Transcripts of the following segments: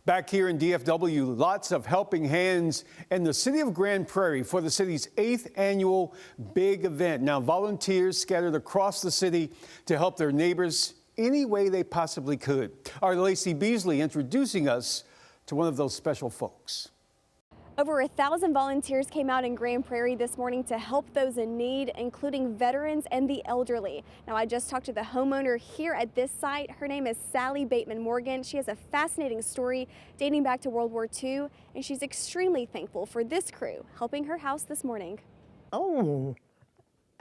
Back here in DFW, lots of helping hands in the city of Grand Prairie for the city's 8th annual big event. Now, volunteers scattered across the city to help their neighbors any way they possibly could. Our Lacey Beasley introducing us to one of those special folks. Over 1,000 volunteers came out in Grand Prairie this morning to help those in need, including veterans and the elderly. Now, I just talked to the homeowner here at this site. Her name is Sally Bateman Morgan. She has a fascinating story dating back to World War II, and she's extremely thankful for this crew helping her house this morning.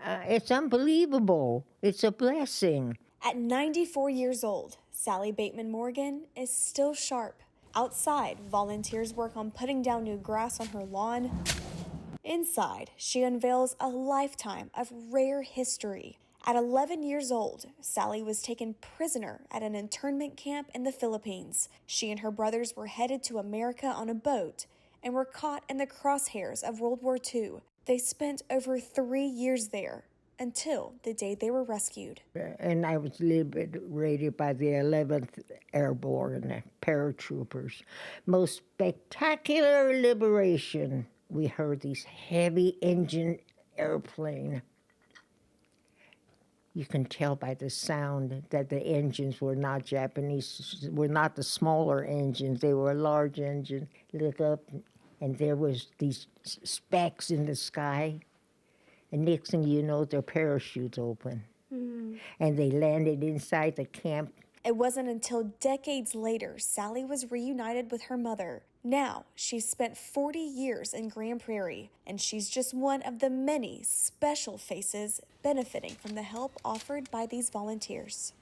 It's unbelievable. It's a blessing. At 94 years old, Sally Bateman Morgan is still sharp. Outside, volunteers work on putting down new grass on her lawn. Inside, she unveils a lifetime of rare history. At 11 years old, Sally was taken prisoner at an internment camp in the Philippines. She and her brothers were headed to America on a boat and were caught in the crosshairs of World War II. They spent over 3 years there until the day they were rescued. And I was liberated by the 11th Airborne paratroopers. Most spectacular liberation. We heard these heavy engine airplane. You can tell by the sound that the engines were not Japanese, were not the smaller engines. They were a large engine. Look up, and there was these specks in the sky. And next thing you know, their parachutes open. And they landed inside the camp. It wasn't until decades later Sally was reunited with her mother. Now, she's spent 40 years in Grand Prairie, and she's just one of the many special faces benefiting from the help offered by these volunteers.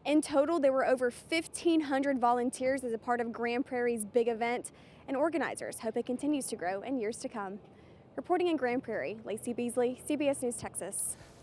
In total, there were over 1,500 volunteers as a part of Grand Prairie's big event, and organizers hope it continues to grow in years to come. Reporting in Grand Prairie, Lacey Beasley, CBS News, Texas.